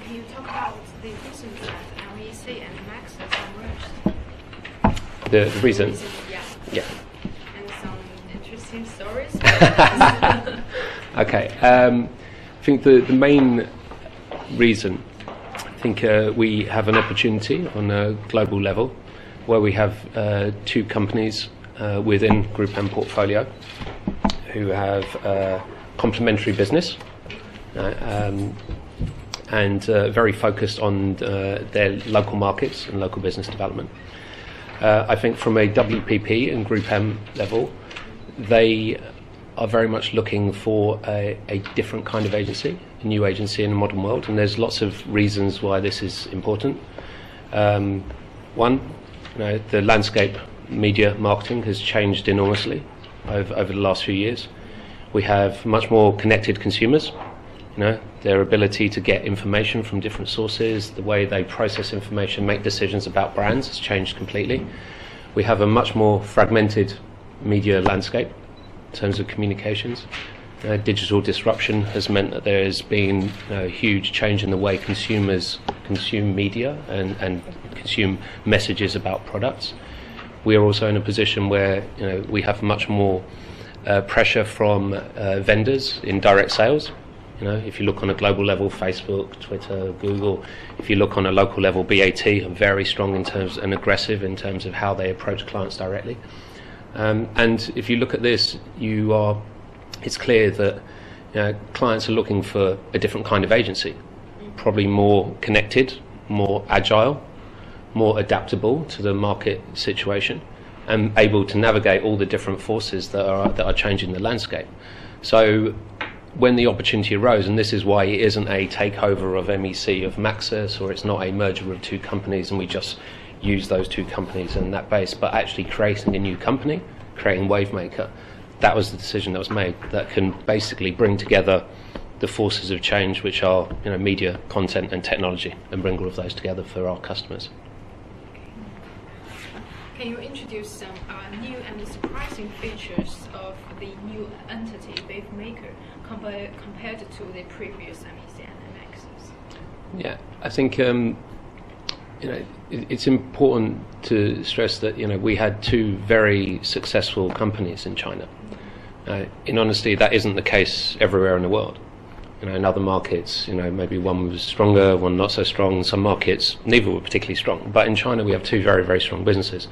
Can you talk about the reason that MEC and Maxis are merged? The reason? Yeah. Yeah. And some interesting stories. Okay. I think the main reason, I think we have an opportunity on a global level where we have two companies within Group M portfolio who have complementary business and very focused on their local markets and local business development. I think from a WPP and Group M level, they are very much looking for a different kind of agency, a new agency in a modern world, and there's lots of reasons why this is important. One, the landscape media marketing has changed enormously over the last few years. We have much more connected consumers. Their ability to get information from different sources, the way they process information, make decisions about brands has changed completely. We have a much more fragmented media landscape in terms of communications. Digital disruption has meant that there has been a huge change in the way consumers consume media and consume messages about products. We are also in a position where we have much more pressure from vendors in direct sales. If you look on a global level, Facebook, Twitter, Google. If you look on a local level, BAT are very strong in terms and aggressive in terms of how they approach clients directly. And if you look at this, it's clear that clients are looking for a different kind of agency, probably more connected, more agile, more adaptable to the market situation, and able to navigate all the different forces that are changing the landscape. So when the opportunity arose, and this is why it isn't a takeover of MEC of Maxis, or it's not a merger of two companies and we just use those two companies and that base, but actually creating a new company, creating Wavemaker, that was the decision that was made that can basically bring together the forces of change, which are media, content and technology, and bring all of those together for our customers. Can you introduce some new and surprising features of the new entity, Wavemaker, compared to the previous MEC and Maxis? Yeah, I think it's important to stress that we had two very successful companies in China. In honesty, that isn't the case everywhere in the world. In other markets, maybe one was stronger, one not so strong. Some markets, neither were particularly strong. But in China, we have two very, very strong businesses.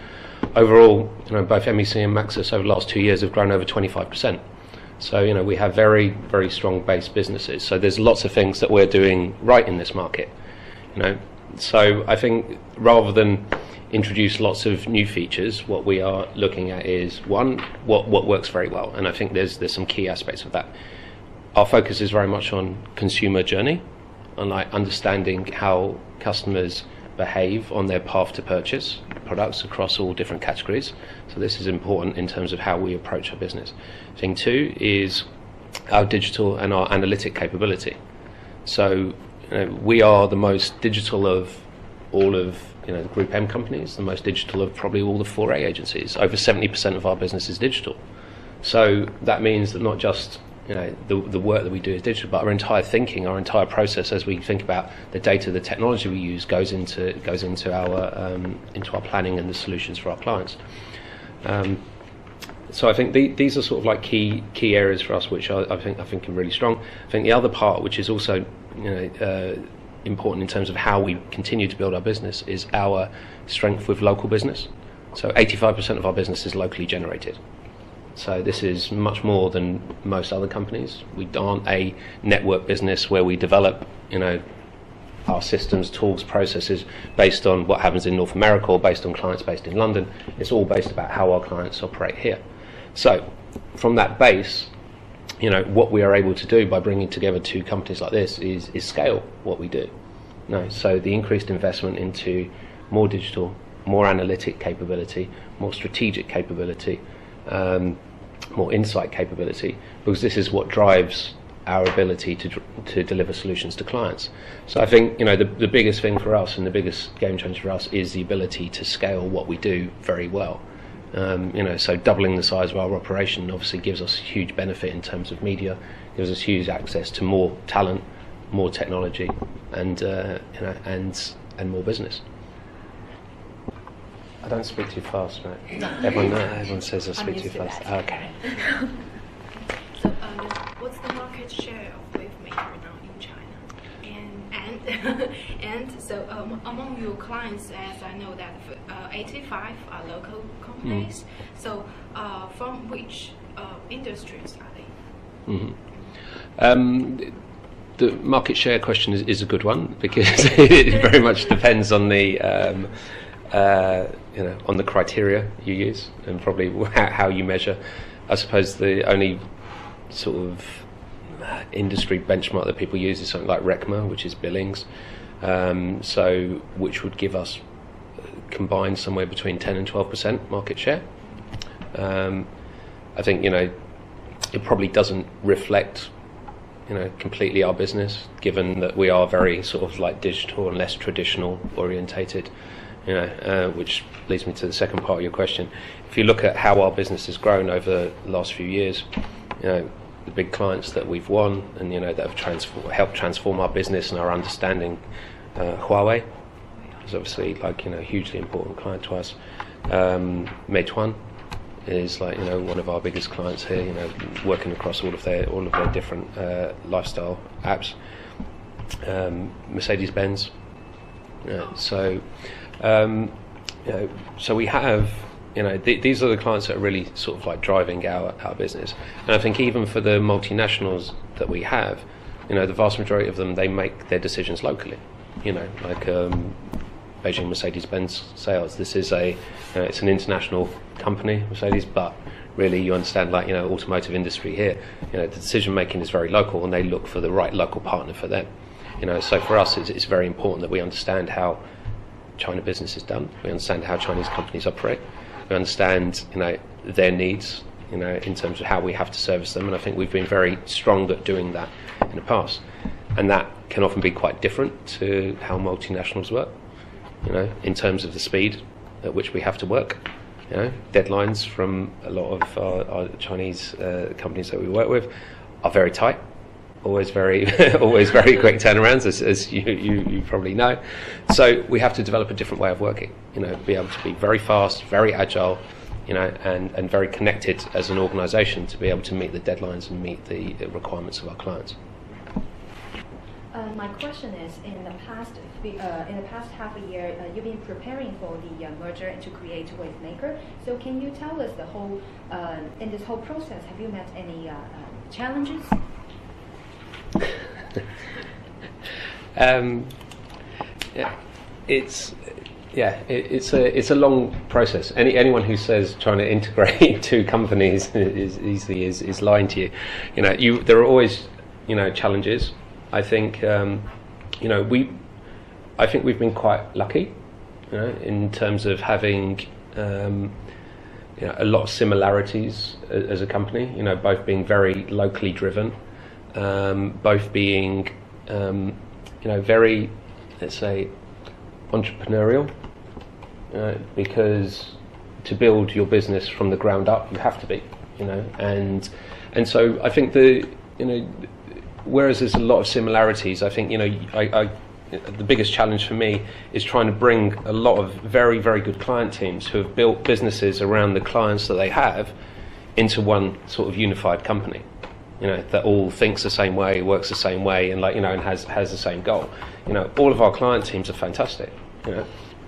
Overall, both MEC and Maxis over the last 2 years have grown over 25%. So, we have very, very strong base businesses. So there's lots of things that we're doing right in this market. So I think rather than introduce lots of new features, what we are looking at is, one, what works very well. And I think there's some key aspects of that. Our focus is very much on consumer journey, on understanding how customers behave on their path to purchase products across all different categories. So this is important in terms of how we approach our business. Thing two is our digital and our analytic capability. So we are the most digital of all of the Group M companies, the most digital of probably all the 4A agencies. Over 70% of our business is digital. So that means that not just the work that we do is digital, but our entire thinking, our entire process, as we think about the data, the technology we use, goes into our planning and the solutions for our clients. So I think these are sort of like key areas for us, which I think are really strong. I think the other part, which is also important in terms of how we continue to build our business, is our strength with local business. So 85% of our business is locally generated. So this is much more than most other companies. We aren't a network business where we develop, our systems, tools, processes based on what happens in North America or based on clients based in London. It's all based about how our clients operate here. So from that base, what we are able to do by bringing together two companies like this is scale what we do. So the increased investment into more digital, more analytic capability, more strategic capability, more insight capability, because this is what drives our ability to deliver solutions to clients. So I think the biggest thing for us and the biggest game changer for us is the ability to scale what we do very well. So doubling the size of our operation obviously gives us huge benefit in terms of media, gives us huge access to more talent, more technology, and and more business. I don't speak too fast, right? Everyone says I speak too fast. Okay. So, what's the market share of Wavemaker now in China? And so among your clients, as I know that 85 are local companies. So, from which industries are they? The market share question is a good one, because it very much depends on the on the criteria you use, and probably how you measure. I suppose the only sort of industry benchmark that people use is something like RECMA, which is Billings, so which would give us combined somewhere between 10 and 12% market share. I think it probably doesn't reflect completely our business, given that we are very sort of like digital and less traditional orientated, which leads me to the second part of your question. If you look at how our business has grown over the last few years, the big clients that we've won and that have helped transform our business and our understanding, Huawei is obviously a hugely important client to us. Meituan is one of our biggest clients here, working across all of their different lifestyle apps. Mercedes-Benz. So we have, these are the clients that are really sort of like driving our business. And I think even for the multinationals that we have, the vast majority of them, they make their decisions locally. Beijing Mercedes-Benz sales. This is it's an international company, Mercedes, but really you understand automotive industry here. The decision making is very local, and they look for the right local partner for them. So for us, it's very important that we understand how China business is done. We understand how Chinese companies operate. We understand their needs, in terms of how we have to service them. And I think we've been very strong at doing that in the past. And that can often be quite different to how multinationals work. In terms of the speed at which we have to work. Deadlines from a lot of our Chinese companies that we work with are very tight, always very quick turnarounds, as you probably know. So we have to develop a different way of working. Be able to be very fast, very agile, and very connected as an organisation to be able to meet the deadlines and meet the requirements of our clients. My question is, in the past half a year, you've been preparing for the merger to create Wavemaker. So can you tell us in this whole process, have you met any challenges? It's a long process. Anyone who says trying to integrate two companies is lying to you. There are always challenges. I think we've been quite lucky, in terms of having a lot of similarities as a company. Both being very locally driven, both being very, let's say, entrepreneurial, because to build your business from the ground up, you have to be, and so I think whereas there's a lot of similarities, I think the biggest challenge for me is trying to bring a lot of very, very good client teams who have built businesses around the clients that they have into one sort of unified company, that all thinks the same way, works the same way, and and has the same goal. All of our client teams are fantastic,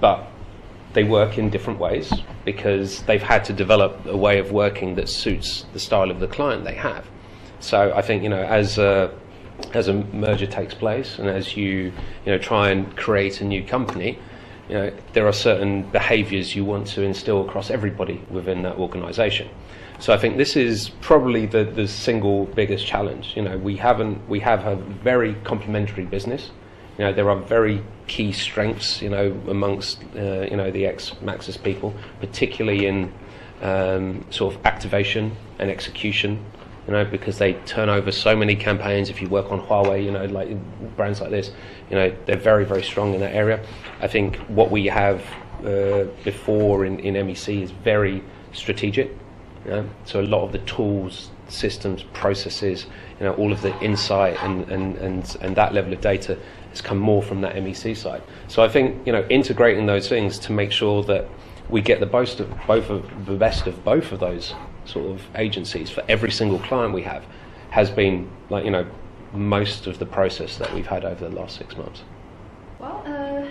but they work in different ways because they've had to develop a way of working that suits the style of the client they have. So I think as a merger takes place, and as you try and create a new company, there are certain behaviours you want to instill across everybody within that organisation. So I think this is probably the single biggest challenge. We have a very complementary business. There are very key strengths, amongst the ex-Maxis people, particularly in sort of activation and execution. Because they turn over so many campaigns. If you work on Huawei, like brands like this, they're very, very strong in that area. I think what we have before in MEC is very strategic. So a lot of the tools systems, processes, all of the insight and that level of data has come more from that MEC side. So I think integrating those things to make sure that we get the best of both of those sort of agencies for every single client we have has been most of the process that we've had over the last 6 months. Well,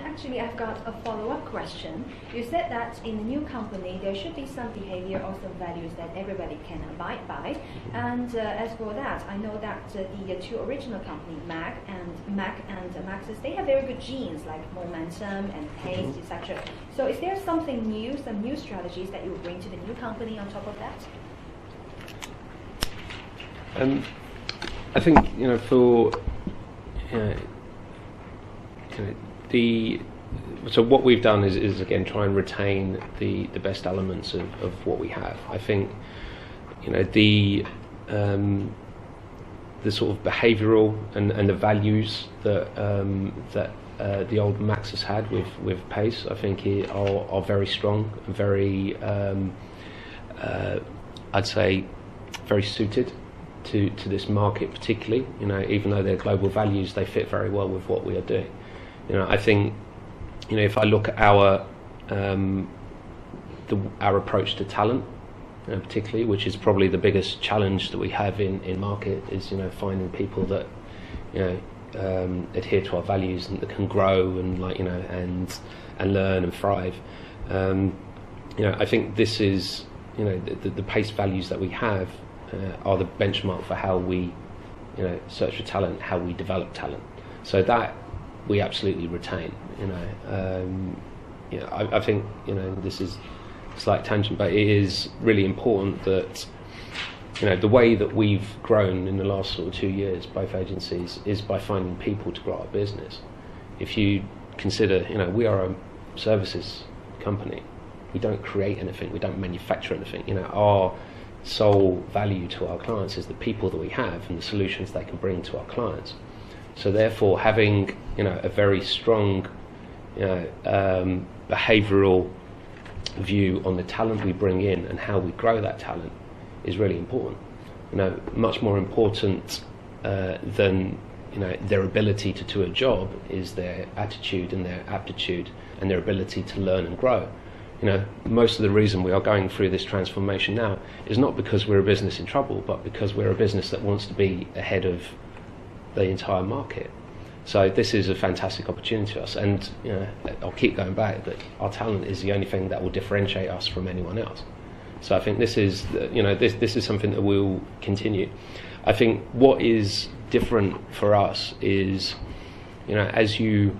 actually, I've got a follow-up question. You said that in the new company, there should be some behavior or some values that everybody can abide by. And as for that, I know that the two original companies, Mac and Maxis, they have very good genes like momentum and pace, etc. So is there something new, some new strategies that you will bring to the new company on top of that? I think so what we've done is again try and retain the best elements of what we have. I think the sort of behavioural and the values that the old Maxis had with Pace, I think are very strong and very I'd say very suited to this market particularly. Even though they're global values, they fit very well with what we are doing. I think if I look at our approach to talent, particularly, which is probably the biggest challenge that we have in market, is finding people that adhere to our values and that can grow and and learn and thrive. I think this is the Pace values that we have are the benchmark for how we search for talent, how we develop talent. So that we absolutely retain. I think this is a slight tangent, but it is really important that the way that we've grown in the last sort of 2 years, both agencies, is by finding people to grow our business. If you consider, we are a services company. We don't create anything. We don't manufacture anything. Our sole value to our clients is the people that we have and the solutions they can bring to our clients. So therefore, having a very strong behavioural view on the talent we bring in and how we grow that talent is really important. Much more important than their ability to do a job is their attitude and their aptitude and their ability to learn and grow. Most of the reason we are going through this transformation now is not because we're a business in trouble, but because we're a business that wants to be ahead of the entire market. So this is a fantastic opportunity to us, and I'll keep going back that our talent is the only thing that will differentiate us from anyone else. So I think this is this is something that will continue. I think what is different for us is as you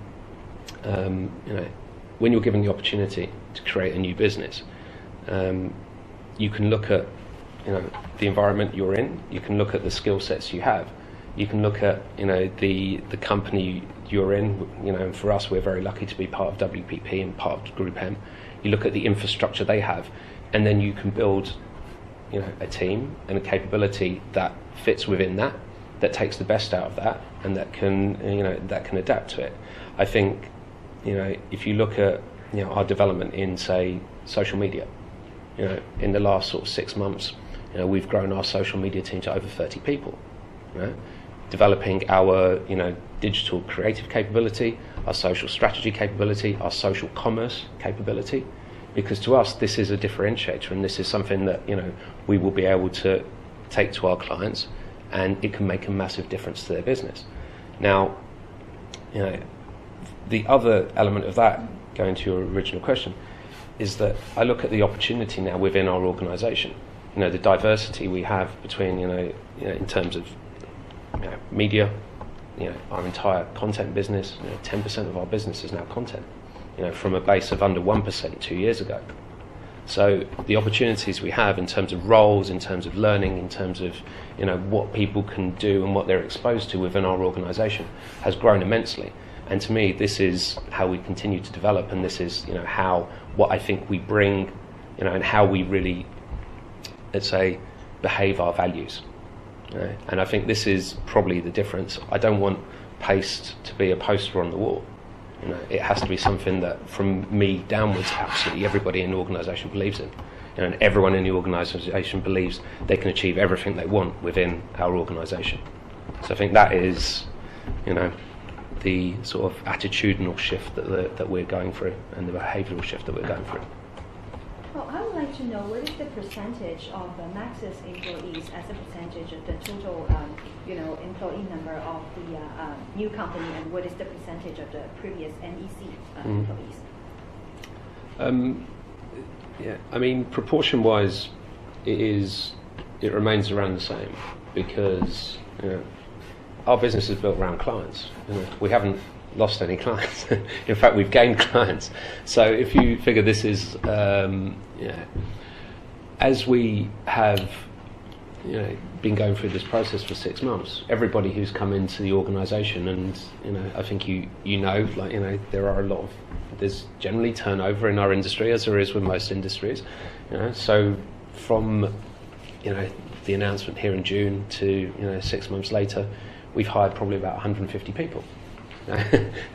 when you're given the opportunity to create a new business, you can look at the environment you're in, you can look at the skill sets you have, you can look at the company you're in. And for us, we're very lucky to be part of WPP and part of Group M. You look at the infrastructure they have, and then you can build a team and a capability that fits within that takes the best out of that, and that can adapt to it. I think if you look at our development in, say, social media, in the last sort of 6 months, we've grown our social media team to over 30 people. Developing our digital creative capability, our social strategy capability, our social commerce capability, because to us this is a differentiator, and this is something that we will be able to take to our clients, and it can make a massive difference to their business. Now, the other element of that, going to your original question, is that I look at the opportunity now within our organisation. The diversity we have between in terms of media, our entire content business. 10% of our business is now content. From a base of under 1% 2 years ago. So the opportunities we have in terms of roles, in terms of learning, in terms of what people can do and what they're exposed to within our organisation has grown immensely. And to me, this is how we continue to develop, and this is what I think we bring, and how we really, let's say, behave our values. And I think this is probably the difference. I don't want Pace to be a poster on the wall. It has to be something that, from me downwards, absolutely everybody in the organisation believes in. and everyone in the organisation believes they can achieve everything they want within our organisation. So I think that is, the sort of attitudinal shift that we're going through, and the behavioural shift that we're going through. Well, I would like to know what is the percentage of Maxis employees as a percentage of the total, employee number of the new company, and what is the percentage of the previous NEC employees? Yeah, I mean, proportion-wise, it remains around the same, because our business is built around clients. We haven't lost any clients. In fact, we've gained clients. So if you figure this is, as we have, been going through this process for 6 months, everybody who's come into the organisation, and I think there are there's generally turnover in our industry, as there is with most industries. So from the announcement here in June to 6 months later, we've hired probably about 150 people.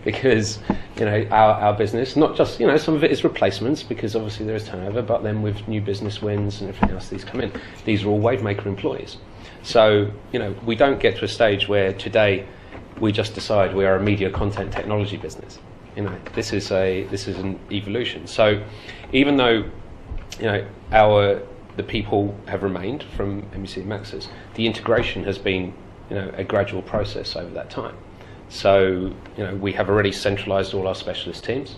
Because our business, not just some of it is replacements, because obviously there is turnover, but then with new business wins and everything else, these come in. These are all Wavemaker employees. So we don't get to a stage where today we just decide we are a media content technology business. This is an evolution. So even though the people have remained from MEC and Maxis, the integration has been a gradual process over that time. So we have already centralised all our specialist teams.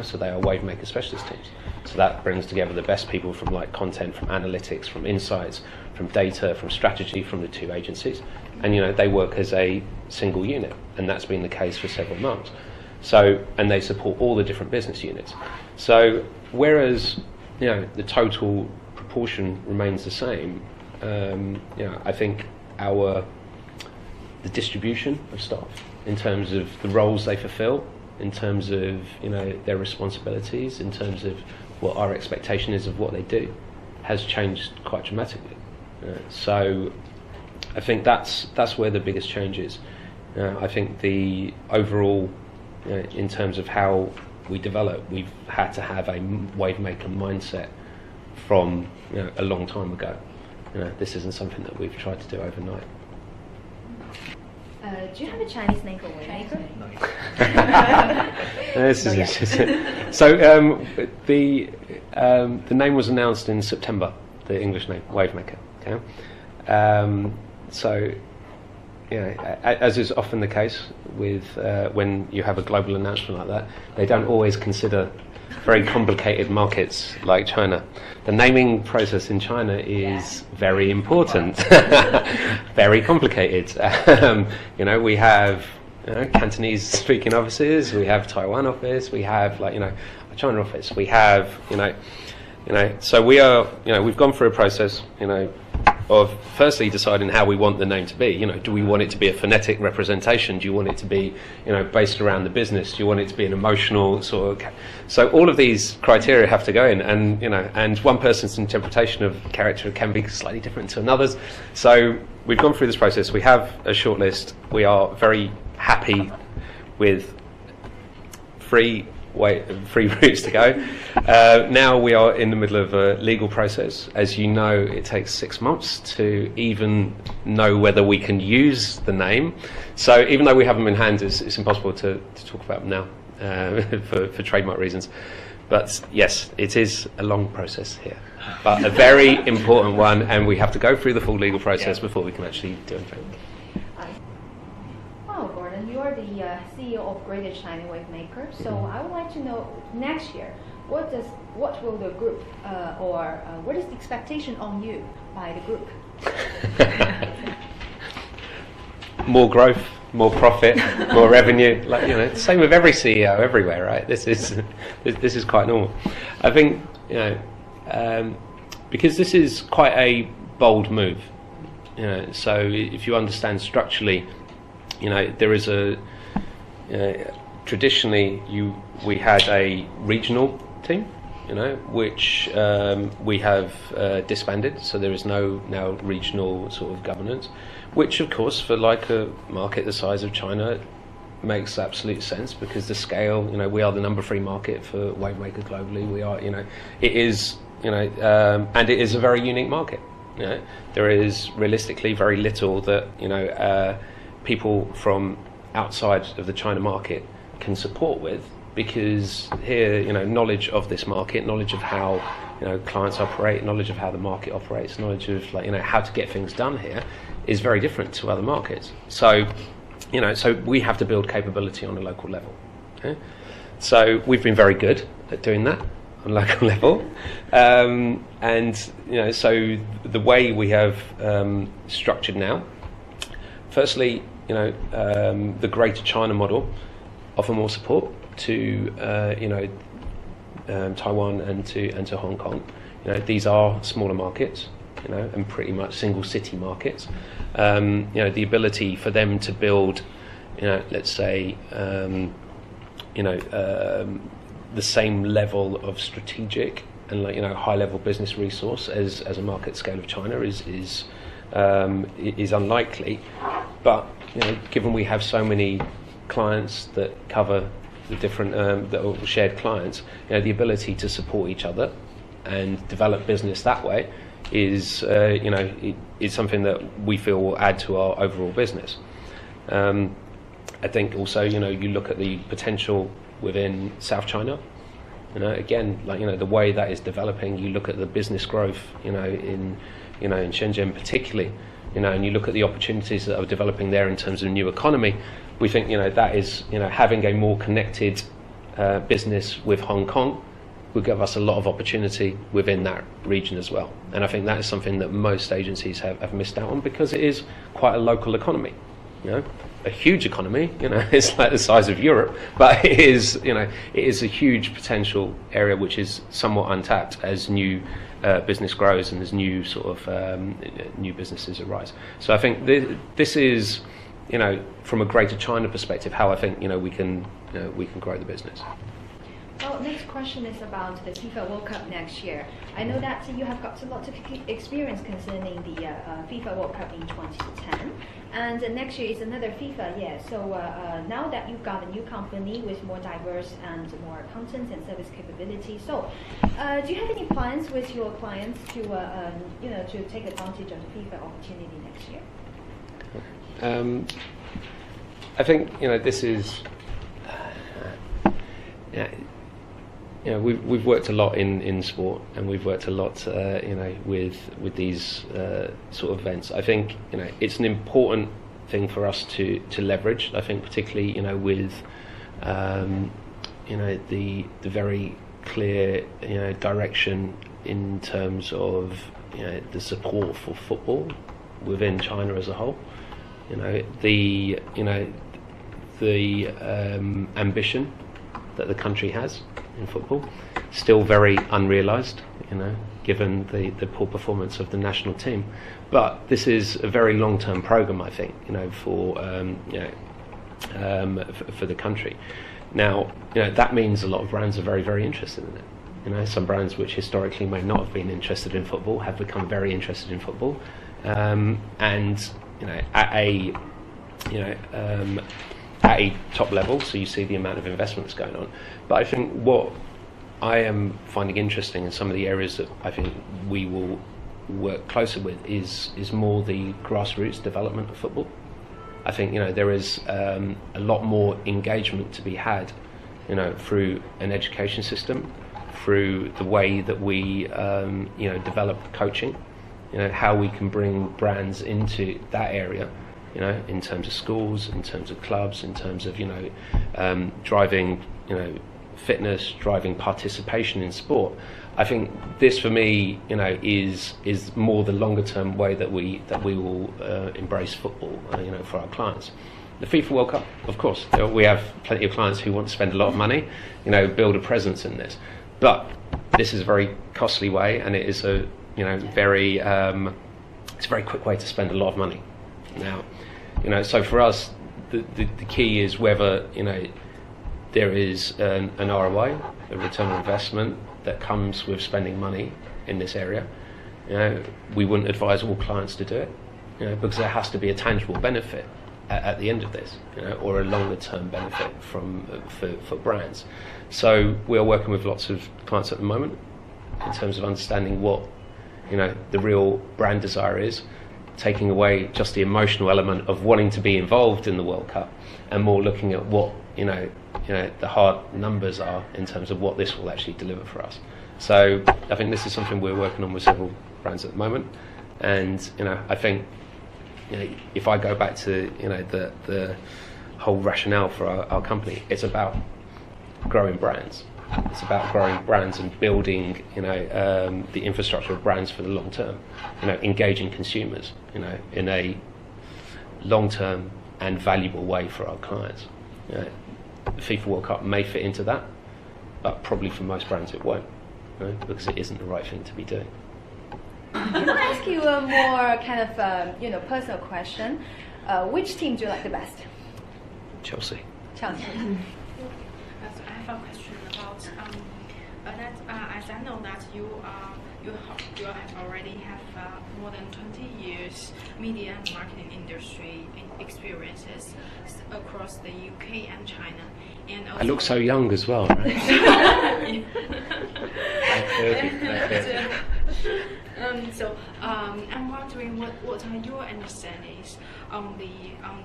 So they are Wavemaker specialist teams. So that brings together the best people from content, from analytics, from insights, from data, from strategy, from the two agencies, and they work as a single unit, and that's been the case for several months. So, and they support all the different business units. So whereas the total proportion remains the same, I think the distribution of staff, in terms of the roles they fulfil, in terms of their responsibilities, in terms of what our expectation is of what they do, has changed quite dramatically. So I think that's where the biggest change is. I think the overall, in terms of how we develop, we've had to have a Wavemaker mindset from a long time ago. This isn't something that we've tried to do overnight. Do you have a Chinese name for Wavemaker? This is interesting. So the name was announced in September, the English name, Wavemaker. Okay? So, as is often the case with when you have a global announcement like that, they don't always consider very complicated markets like China. The naming process in China is very important, very complicated. We have Cantonese speaking offices, we have Taiwan office, we have a China office, we have so we are we've gone through a process of firstly deciding how we want the name to be. Do we want it to be a phonetic representation? Do you want it to be based around the business? Do you want it to be an emotional sort of? So all of these criteria have to go in, and and one person's interpretation of character can be slightly different to another's. So we've gone through this process. We have a shortlist. We are very happy with three routes to go. Now we are in the middle of a legal process. As you know, it takes 6 months to even know whether we can use the name. So even though we have them in hand, it's impossible to talk about them now for trademark reasons. But yes, it is a long process here, but a very important one, and we have to go through the full legal process before we can actually do anything. Well, Gordon, you are the CEO of Greater China Wavemaker. So I would like to know next year, what will the group what is the expectation on you by the group? More growth, more profit, more revenue. Same with every CEO everywhere, right? This is quite normal. I think because this is quite a bold move. So if you understand structurally, there is traditionally we had a regional team, which we have disbanded. So there is no now regional sort of governance, which of course for a market the size of China makes absolute sense, because the scale, we are the number 3 market for Wavemaker globally. We are, it is and it is a very unique market. There is realistically very little that people from outside of the China market can support with, because here, knowledge of this market, knowledge of how clients operate, knowledge of how the market operates, knowledge of how to get things done here is very different to other markets. So, so we have to build capability on a local level. Okay? So we've been very good at doing that on a local level, and so the way we have structured now, firstly, the Greater China model offer more support to Taiwan and to Hong Kong. These are smaller markets, and pretty much single city markets. The ability for them to build, let's say, the same level of strategic and high level business resource as a market scale of China is unlikely. But given we have so many clients that cover the different that are shared clients, the ability to support each other and develop business that way is is something that we feel will add to our overall business. I think also you look at the potential within South China. Again, the way that is developing, you look at the business growth in Shenzhen particularly, and you look at the opportunities that are developing there in terms of new economy. We think that is having a more connected business with Hong Kong will give us a lot of opportunity within that region as well. And I think that is something that most agencies have missed out on, because it is quite a local economy. A huge economy, it's like the size of Europe, but it is a huge potential area which is somewhat untapped as new business grows and as new sort of new businesses arise. So I think this is, from a Greater China perspective, how I think we can grow the business. Well, next question is about the FIFA World Cup next year. I know that you have got a lot of experience concerning the FIFA World Cup in 2010, and next year is another FIFA year. So now that you've got a new company with more diverse and more content and service capability, so do you have any plans with your clients to to take advantage of the FIFA opportunity next year? I think this is. We've worked a lot in sport, and we've worked a lot, with these sort of events. I think it's an important thing for us to leverage. I think particularly with the very clear direction in terms of the support for football within China as a whole. The ambition that the country has in football, still very unrealised, given the poor performance of the national team. But this is a very long-term programme, I think, for the country. Now, that means a lot of brands are very, very interested in it. Some brands which historically may not have been interested in football have become very interested in football, and at a top level, so you see the amount of investment that's going on. But I think what I am finding interesting in some of the areas that I think we will work closer with is more the grassroots development of football. I think there is a lot more engagement to be had, through an education system, through the way that we develop coaching, how we can bring brands into that area. In terms of schools, in terms of clubs, in terms of driving fitness, driving participation in sport. I think this for me is more the longer term way that we will embrace football for our clients. The FIFA World Cup, of course, we have plenty of clients who want to spend a lot of money, build a presence in this, but this is a very costly way, and it is a very it's a very quick way to spend a lot of money now. So for us, the key is whether there is an ROI, a return on investment that comes with spending money in this area. We wouldn't advise all clients to do it, because there has to be a tangible benefit at the end of this, or a longer term benefit for brands. So we are working with lots of clients at the moment, in terms of understanding what, you know, the real brand desire is, taking away just the emotional element of wanting to be involved in the World Cup, and more looking at what the hard numbers are in terms of what this will actually deliver for us. So I think this is something we're working on with several brands at the moment, and I think if I go back to the whole rationale for our company, it's about growing brands. It's about growing brands and building the infrastructure of brands for the long term. Engaging consumers in a long term and valuable way for our clients. The FIFA World Cup may fit into that, but probably for most brands it won't, because it isn't the right thing to be doing. Can I ask you a more kind of personal question? Which team do you like the best? Chelsea. Chelsea. I have a question about that. As I know that you have already have more than 20 years media and marketing industry experiences across the UK and China, and also I look so young as well, right? I'm wondering what are your understandings on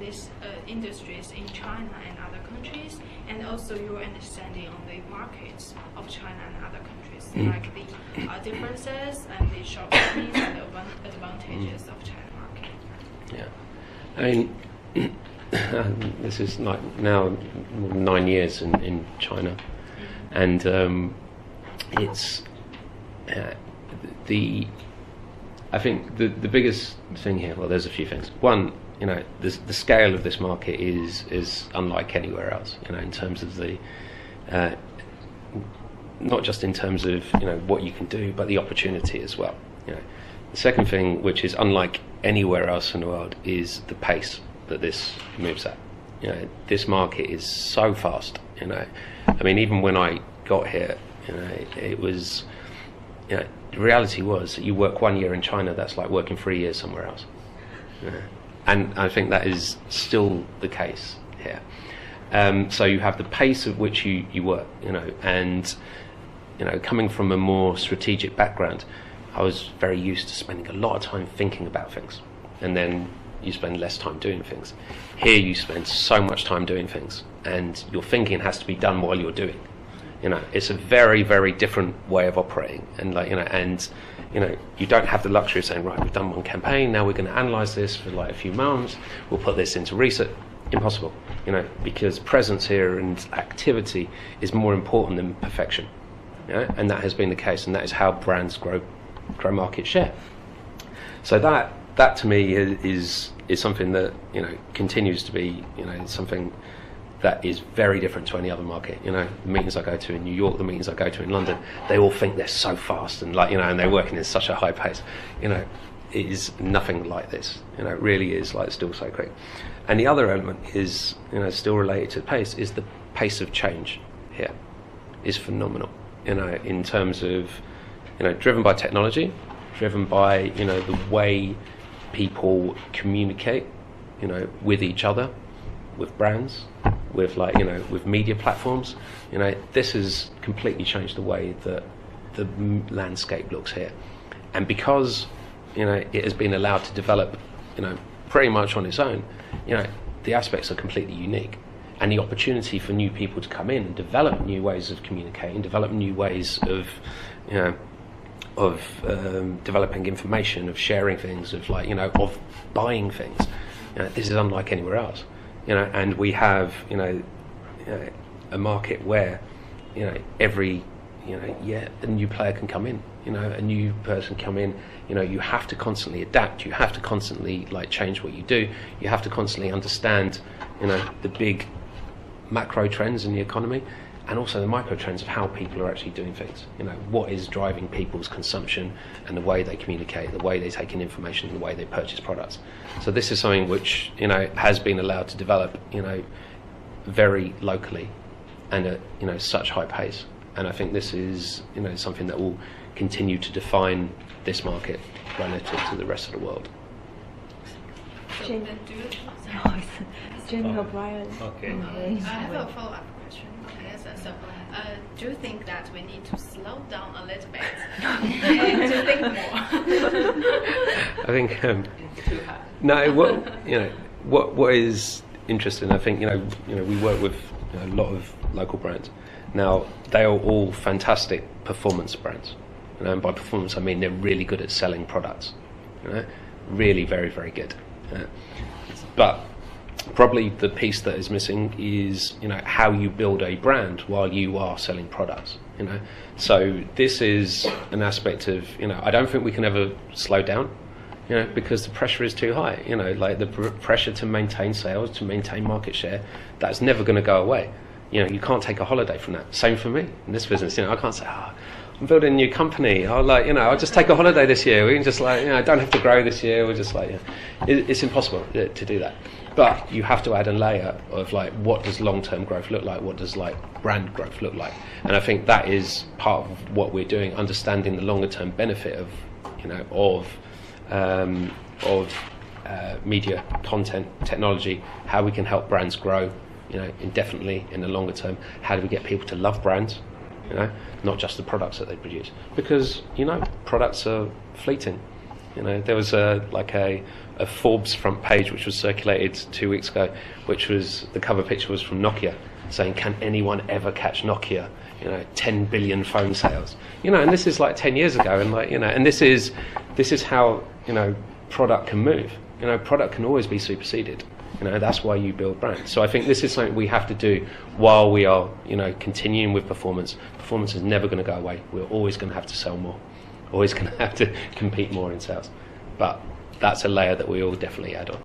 these industries in China and other countries, and also your understanding on the markets of China and other countries, like the differences and the shortcomings and the advantages of China market. Yeah, I mean, this is like now 9 years in China, and it's I think the biggest thing here. Well, there's a few things. One, the scale of this market is unlike anywhere else. In terms of the not just in terms of what you can do, but the opportunity as well. The second thing, which is unlike anywhere else in the world, is the pace that this moves at. This market is so fast. I mean, even when I got here, it was. The reality was that you work 1 year in China, that's like working 3 years somewhere else. And I think that is still the case here. So you have the pace at which you work, and coming from a more strategic background, I was very used to spending a lot of time thinking about things, and then you spend less time doing things. Here you spend so much time doing things, and your thinking has to be done while you're doing. It's a very, very different way of operating, and you don't have the luxury of saying, right, we've done one campaign, now we're going to analyse this for like a few months, we'll put this into research. Impossible, because presence here and activity is more important than perfection, and that has been the case, and that is how brands grow market share. So that to me is something that continues to be something that is very different to any other market. The meetings I go to in New York, the meetings I go to in London, they all think they're so fast and and they're working at such a high pace. It is nothing like this. It really is still so quick. And the other element is, still related to pace, is the pace of change here is phenomenal. In terms of, driven by technology, driven by the way people communicate, with each other, with brands, with with media platforms. This has completely changed the way that the landscape looks here, and because it has been allowed to develop pretty much on its own, the aspects are completely unique, and the opportunity for new people to come in and develop new ways of communicating, develop new ways of developing information, of sharing things, of of buying things. This is unlike anywhere else. And we have, a market where, every, year a new player can come in, a new person come in, you have to constantly adapt, you have to constantly change what you do, you have to constantly understand, the big macro trends in the economy, and also the micro trends of how people are actually doing things. What is driving people's consumption and the way they communicate, the way they take in information, and the way they purchase products. So this is something which has been allowed to develop very locally and at such high pace. And I think this is something that will continue to define this market relative to the rest of the world. Jane. Do you Jamie O'Brien. Okay. I have a follow-up question. As answer. So, do you think that we need to slow down a little bit and to think more? I think no. What is interesting? I think we work with a lot of local brands. Now they are all fantastic performance brands, and by performance I mean they're really good at selling products. Really very, very good. But probably the piece that is missing is how you build a brand while you are selling products. So this is an aspect of I don't think we can ever slow down. Because the pressure is too high. Like the pressure to maintain sales, to maintain market share, that's never going to go away. You can't take a holiday from that. Same for me in this business. I can't say, I'm building a new company. I'll just take a holiday this year. We can just I don't have to grow this year. We're just it's impossible to do that. But you have to add a layer of what does long-term growth look like? What does brand growth look like? And I think that is part of what we're doing, understanding the longer-term benefit of media, content, technology, how we can help brands grow, indefinitely in the longer term. How do we get people to love brands, not just the products that they produce? Because products are fleeting. There was a Forbes front page which was circulated 2 weeks ago, which was the cover picture was from Nokia, saying, "Can anyone ever catch Nokia? 10 billion phone sales." And this is 10 years ago, and and this is how product can move. Product can always be superseded. That's why you build brands. So I think this is something we have to do while we are continuing with performance. Performance is never going to go away. We're always going to have to sell more, always going to have to compete more in sales. But that's a layer that we all definitely add on.